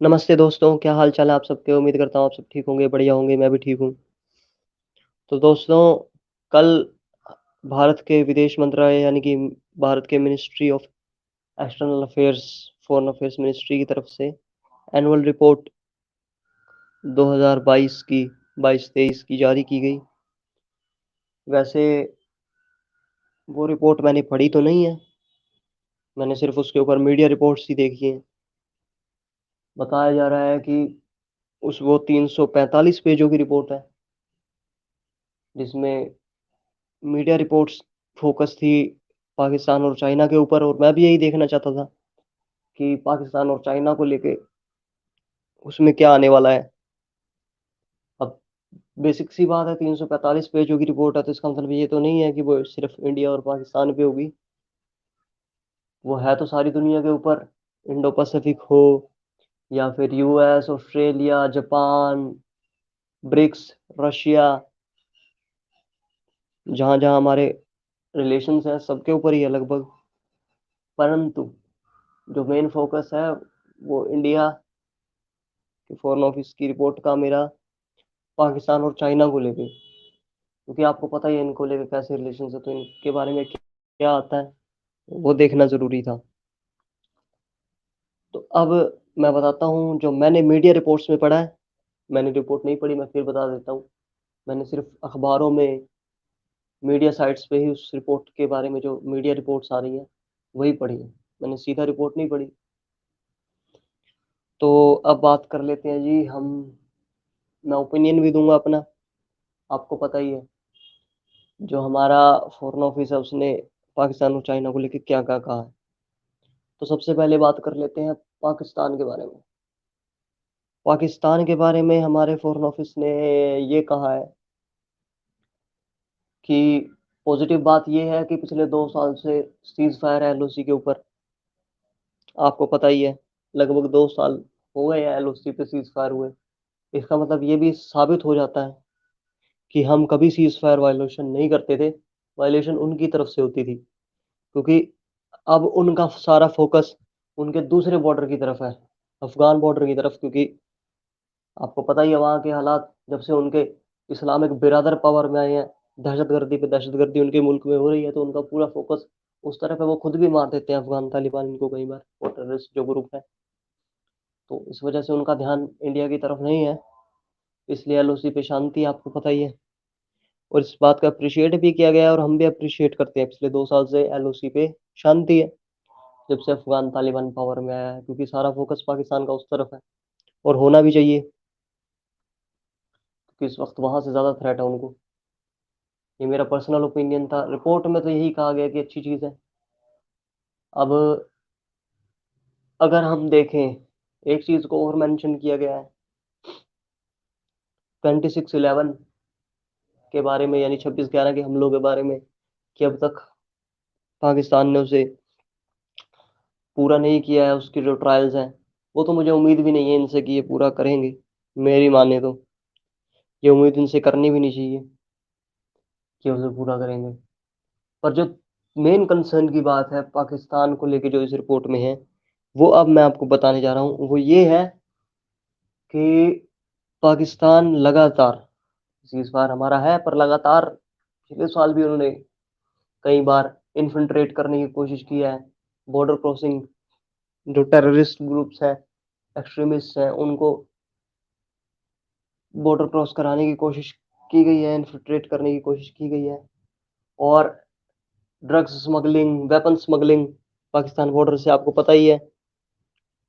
नमस्ते दोस्तों, क्या हाल चाल है आप सबके? उम्मीद करता हूँ आप सब ठीक होंगे, बढ़िया होंगे, मैं भी ठीक हूँ। तो दोस्तों, कल भारत के विदेश मंत्रालय यानी कि भारत के ministry of external affairs, foreign affairs ministry की तरफ से एनुअल रिपोर्ट 2022 की 22-23 की जारी की गई। वैसे वो रिपोर्ट मैंने पढ़ी तो नहीं है, मैंने सिर्फ उसके ऊपर मीडिया रिपोर्ट्स ही देखी हैं। बताया जा रहा है कि उस वो 345 पेजों की रिपोर्ट है, जिसमें मीडिया रिपोर्ट्स फोकस थी पाकिस्तान और चाइना के ऊपर, और मैं भी यही देखना चाहता था कि पाकिस्तान और चाइना को लेके उसमें क्या आने वाला है। अब बेसिक सी बात है, 345 पेजों की रिपोर्ट है तो इसका मतलब ये तो नहीं है कि वो सिर्फ इंडिया और पाकिस्तान पे होगी। वो है तो सारी दुनिया के ऊपर, इंडो पैसिफिक हो या फिर US, Australia, Japan, BRICS, Russia, जहाँ जहाँ हमारे रिलेशंस हैं सबके ऊपर ही है लगभग। परंतु जो मेन फोकस है वो इंडिया के फॉरेन ऑफिस की रिपोर्ट का मेरा पाकिस्तान और चाइना को लेके, क्योंकि आपको पता ही है इनको लेके कैसे रिलेशन है, तो इनके बारे में क्या आता है वो देखना जरूरी था। तो अब मैं बताता हूँ जो मैंने मीडिया रिपोर्ट्स में पढ़ा है। मैंने रिपोर्ट नहीं पढ़ी, मैं फिर बता देता हूँ। मैंने सिर्फ अखबारों में, मीडिया साइट्स पे ही उस रिपोर्ट के बारे में जो मीडिया रिपोर्ट्स आ रही है वही पढ़ी है। मैंने सीधा रिपोर्ट नहीं पढ़ी। तो अब बात कर लेते हैं जी हम। मैं ओपिनियन भी दूंगा अपना, आपको पता ही है जो हमारा फॉरेन ऑफिस है उसने पाकिस्तान और चाइना को लेकर क्या क्या कहा है। तो सबसे पहले बात कर लेते हैं पाकिस्तान के बारे में। पाकिस्तान के बारे में हमारे फॉरेन ऑफिस ने ये कहा है कि पॉजिटिव बात ये है कि पिछले 2 साल से सीज फायर है एलओसी के ऊपर। आपको पता ही है, लगभग 2 साल हो गए हैं एलओसी पे सीज फायर हुए। इसका मतलब ये भी साबित हो जाता है कि हम कभी सीज फायर वायलेशन नहीं करते थे, वायलेशन उनकी तरफ से होती थी। क्योंकि अब उनका सारा फोकस उनके दूसरे बॉर्डर की तरफ है, अफगान बॉर्डर की तरफ। क्योंकि आपको पता ही है वहाँ के हालात, जब से उनके इस्लामिक बिरादर पावर में आए हैं, दहशतगर्दी पे दहशतगर्दी उनके मुल्क में हो रही है, तो उनका पूरा फोकस उस तरफ है। वो खुद भी मार देते हैं अफगान तालिबान इनको कई बार, और टेररिस्ट जो ग्रुप है। तो इस वजह से उनका ध्यान इंडिया की तरफ नहीं है, इसलिए एलओसी पे शांति, आपको पता ही है। और इस बात का अप्रिशिएट भी किया गया है, और हम भी अप्रिशिएट करते हैं। पिछले 2 साल से एलओसी पे शांति है, जब से अफगान तालिबान पावर में आया है, क्योंकि सारा फोकस पाकिस्तान का उस तरफ है, और होना भी चाहिए, क्योंकि इस वक्त वहां से ज्यादा थ्रेट है उनको। ये मेरा पर्सनल ओपिनियन था। रिपोर्ट में तो यही कहा गया कि अच्छी चीज है। अब अगर हम देखें, एक चीज को और मेंशन किया गया है 26/11 के बारे में, यानी 26/11 के हमलों के बारे में, कि अब तक पाकिस्तान ने उसे पूरा नहीं किया है। उसकी जो ट्रायल्स हैं, वो तो मुझे उम्मीद भी नहीं है इनसे कि ये पूरा करेंगे। मेरी माने तो ये उम्मीद इनसे करनी भी नहीं चाहिए कि उसे पूरा करेंगे। पर जो मेन कंसर्न की बात है पाकिस्तान को लेके जो इस रिपोर्ट में है, वो अब मैं आपको बताने जा रहा हूँ। वो ये है कि पाकिस्तान लगातार, इस बार हमारा है पर लगातार पिछले साल भी उन्होंने कई बार इन्फिल्ट्रेट करने की कोशिश की है। बॉर्डर क्रॉसिंग जो टेररिस्ट ग्रुप्स हैं, एक्सट्रीमिस्ट हैं, उनको बॉर्डर क्रॉस कराने की कोशिश की गई है, इन्फिल्ट्रेट करने की कोशिश की गई है। और drugs smuggling, weapon smuggling Pakistan border से आपको पता ही है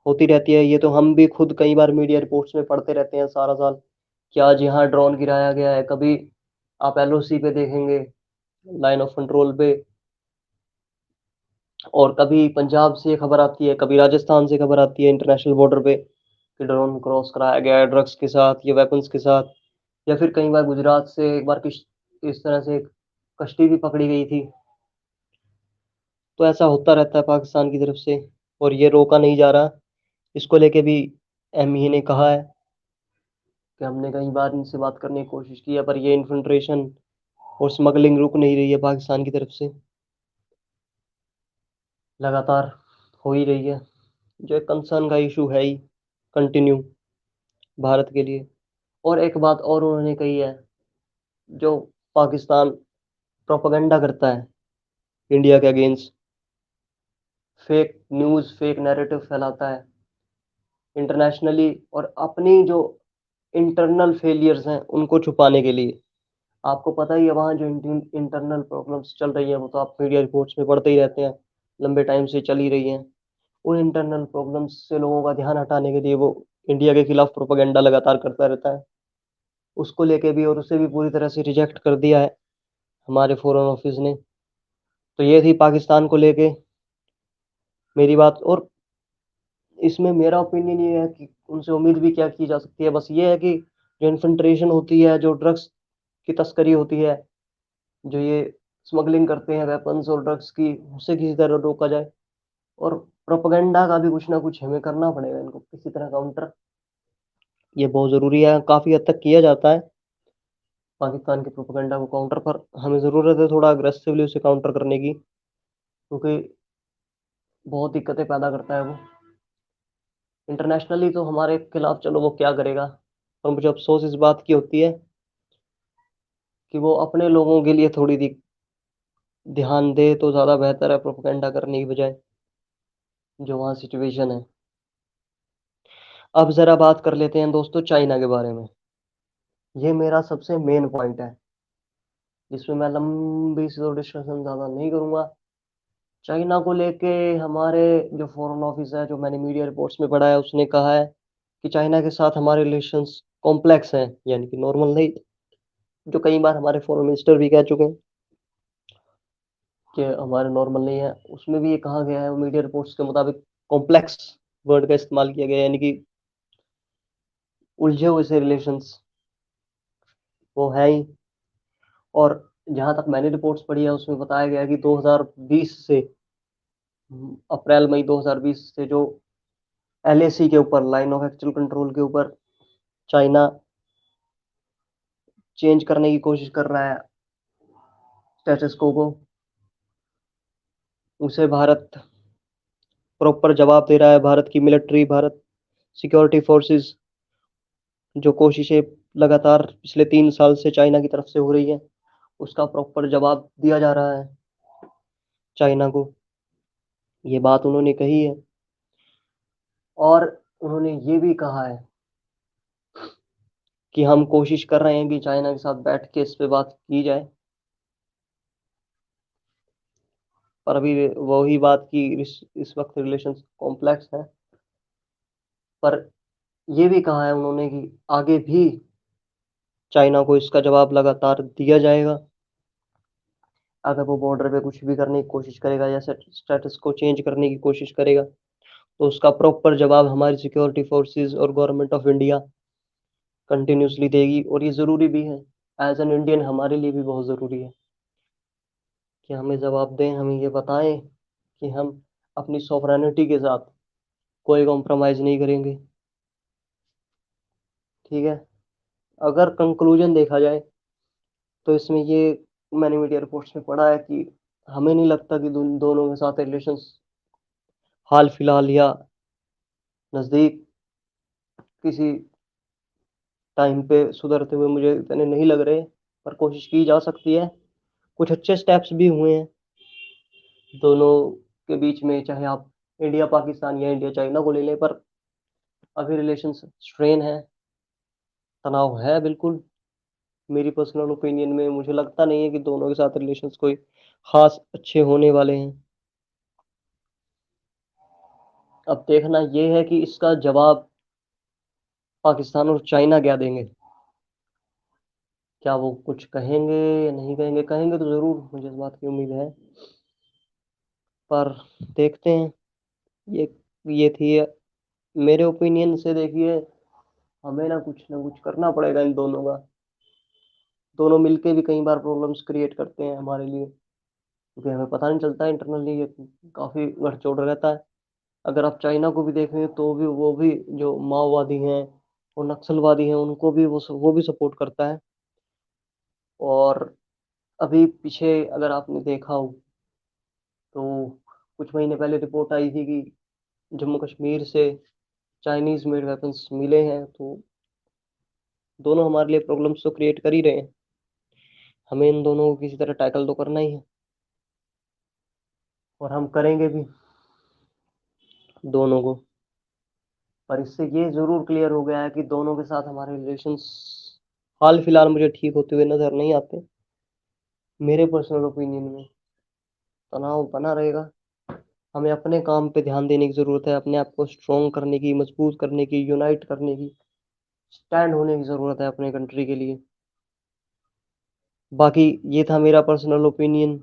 होती रहती है। ये तो हम भी खुद कई बार मीडिया रिपोर्ट्स में पढ़ते रहते हैं सारा साल कि आज यहाँ ड्रोन गिराया गया है। कभी आप एलओसी पे देखेंगे, लाइन ऑफ कंट्रोल पे, और कभी पंजाब से खबर आती है, कभी राजस्थान से खबर आती है इंटरनेशनल बॉर्डर पे कि ड्रोन क्रॉस कराया गया है ड्रग्स के साथ या वेपन्स के साथ। या फिर कई बार गुजरात से एक बार किस इस तरह से एक कश्ती भी पकड़ी गई थी। तो ऐसा होता रहता है पाकिस्तान की तरफ से, और ये रोका नहीं जा रहा। इसको लेके भी एमई ने कहा है कि हमने कई बार इनसे बात करने की कोशिश की है, पर ये इन्फिल्ट्रेशन और स्मगलिंग रुक नहीं रही है पाकिस्तान की तरफ से, लगातार हो ही रही है, जो एक कंसर्न का इशू है ही। कंटिन्यू भारत के लिए। और एक बात और उन्होंने कही है, जो पाकिस्तान प्रोपेगेंडा करता है इंडिया के against, fake news, fake narrative फैलाता है इंटरनेशनली, और अपनी जो इंटरनल फेलियर्स हैं उनको छुपाने के लिए। आपको पता ही है वहाँ जो इंटरनल प्रॉब्लम्स चल रही हैं, वो तो आप मीडिया रिपोर्ट्स में पढ़ते ही रहते हैं, लंबे टाइम से चल ही रही हैं। उन इंटरनल प्रॉब्लम्स से लोगों का ध्यान हटाने के लिए वो इंडिया के खिलाफ प्रोपेगेंडा लगातार करता रहता है। उसको लेके भी, और उसे भी पूरी तरह से रिजेक्ट कर दिया है हमारे फॉरेन ऑफिस ने। तो ये थी पाकिस्तान को लेके मेरी बात। और इसमें मेरा ओपिनियन ये है कि उनसे उम्मीद भी क्या की जा सकती है, बस ये है कि जो इन्फिल्ट्रेशन होती है, जो ड्रग्स की तस्करी होती है, जो ये स्मगलिंग करते हैं वेपन्स और ड्रग्स की, उसे किसी तरह रोका जाए। और प्रोपेगेंडा का भी कुछ ना कुछ हमें करना पड़ेगा, इनको किसी तरह काउंटर, ये बहुत ज़रूरी है। काफ़ी हद तक किया जाता है पाकिस्तान के प्रोपेगेंडा को काउंटर, पर हमें ज़रूरत है थोड़ा अग्रेसिवली उसे काउंटर करने की, क्योंकि बहुत दिक्कतें पैदा करता है वो। इंटरनेशनली तो हमारे खिलाफ चलो वो क्या करेगा, पर मुझे अफसोस इस बात की होती है कि वो अपने लोगों के लिए थोड़ी ध्यान दे तो ज़्यादा बेहतर है, प्रोपेगेंडा करने की बजाय, जो वहाँ सिचुएशन है। अब ज़रा बात कर लेते हैं दोस्तों चाइना के बारे में। ये मेरा सबसे मेन पॉइंट है, जिसमें मैं लंबी सी तो डिस्कशन ज़्यादा नहीं करूँगा। चाइना को लेके हमारे जो फॉरेन ऑफिस है, जो मैंने मीडिया रिपोर्ट्स में पढ़ा है, उसने कहा है कि चाइना के साथ हमारे रिलेशंस कॉम्प्लेक्स हैं, यानी कि नॉर्मल नहीं, जो कई बार हमारे फॉरेन मिनिस्टर भी कह चुके हैं कि हमारे नॉर्मल नहीं है। उसमें भी ये कहा गया है, मीडिया रिपोर्ट्स के मुताबिक कॉम्प्लेक्स वर्ड का इस्तेमाल किया गया है, यानी कि उलझे हुए से रिलेशंस वो है ही। और जहां तक मैंने रिपोर्ट्स पढ़ी है, उसमें बताया गया है कि 2020 से, अप्रैल मई 2020 से, जो एलएसी के ऊपर, लाइन ऑफ एक्चुअल कंट्रोल के ऊपर, चाइना चेंज करने की कोशिश कर रहा है स्टेटस को, उसे भारत प्रॉपर जवाब दे रहा है। भारत की मिलिट्री, भारत सिक्योरिटी फोर्सेस, जो कोशिशें लगातार पिछले 3 साल से चाइना की तरफ से हो रही है, उसका प्रॉपर जवाब दिया जा रहा है चाइना को। ये बात उन्होंने कही है। और उन्होंने ये भी कहा है कि हम कोशिश कर रहे हैं कि चाइना के साथ बैठ के इस पे बात की जाए, पर अभी वही बात की इस वक्त रिलेशंस कॉम्प्लेक्स है। पर ये भी कहा है उन्होंने कि आगे भी चाइना को इसका जवाब लगातार दिया जाएगा। अगर वो बॉर्डर पे कुछ भी करने की कोशिश करेगा या स्टेटस को चेंज करने की कोशिश करेगा, तो उसका प्रॉपर जवाब हमारी सिक्योरिटी फोर्सेस और गवर्नमेंट ऑफ इंडिया कंटिन्यूसली देगी। और ये ज़रूरी भी है, एज एन इंडियन हमारे लिए भी बहुत ज़रूरी है कि हमें जवाब दें, हमें ये बताएं कि हम अपनी सॉवरेनिटी के साथ कोई कॉम्प्रोमाइज़ नहीं करेंगे। ठीक है। अगर कंक्लूजन देखा जाए, तो इसमें ये मैंने मीडिया रिपोर्ट्स में पढ़ा है कि हमें नहीं लगता कि दोनों के साथ रिलेशंस हाल फिलहाल या नज़दीक किसी टाइम पे सुधरते हुए मुझे इतने नहीं लग रहे, पर कोशिश की जा सकती है। कुछ अच्छे स्टेप्स भी हुए हैं दोनों के बीच में, चाहे आप इंडिया पाकिस्तान या इंडिया चाइना को ले लें, पर अभी रिलेशंस स्ट्रेन है, तनाव है बिल्कुल। मेरी पर्सनल ओपिनियन में मुझे लगता नहीं है कि दोनों के साथ रिलेशंस कोई खास अच्छे होने वाले हैं। अब देखना ये है कि इसका जवाब पाकिस्तान और चाइना क्या देंगे। क्या वो कुछ कहेंगे या नहीं कहेंगे? कहेंगे तो ज़रूर, मुझे इस बात की उम्मीद है, पर देखते हैं। ये ये थी मेरे ओपिनियन से। देखिए, हमें ना कुछ करना पड़ेगा इन दोनों का। दोनों मिलके भी कई बार प्रॉब्लम्स क्रिएट करते हैं हमारे लिए, क्योंकि हमें पता नहीं चलता है इंटरनली, ये काफ़ी गठजोड़ रहता है। अगर आप चाइना को भी देखें, तो भी वो भी जो माओवादी हैं और नक्सलवादी हैं, उनको भी वो भी सपोर्ट करता है। और अभी पीछे अगर आपने देखा हो, तो कुछ महीने पहले रिपोर्ट आई थी कि जम्मू कश्मीर से चाइनीज मेड वेपन्स मिले हैं, तो दोनों हमारे लिए प्रॉब्लम्स तो क्रिएट कर ही रहे हैं। हमें इन दोनों को किसी तरह टैकल तो करना ही है, और हम करेंगे भी दोनों को। पर इससे ये जरूर क्लियर हो गया है कि दोनों के साथ हमारे रिलेशंस हाल फिलहाल मुझे ठीक होते हुए नजर नहीं आते। मेरे पर्सनल ओपिनियन में तनाव बना रहेगा। हमें अपने काम पे ध्यान देने की जरूरत है, अपने आप को स्ट्रोंग करने की, मजबूत करने की, यूनाइट करने की, स्टैंड होने की जरूरत है अपने कंट्री के लिए। बाकी ये था मेरा पर्सनल ओपिनियन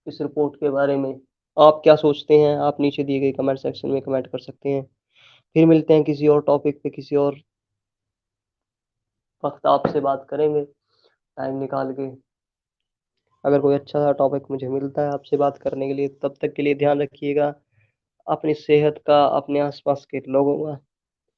इस रिपोर्ट के बारे में। आप क्या सोचते हैं? आप नीचे दिए गए कमेंट सेक्शन में कमेंट कर सकते हैं। फिर मिलते हैं किसी और टॉपिक पे, किसी और वक्त आपसे बात करेंगे टाइम निकाल के। अगर कोई अच्छा सा टॉपिक मुझे मिलता है आपसे बात करने के लिए, तब तक के लिए ध्यान रखिएगा अपनी सेहत का, अपने आसपास के लोगों का।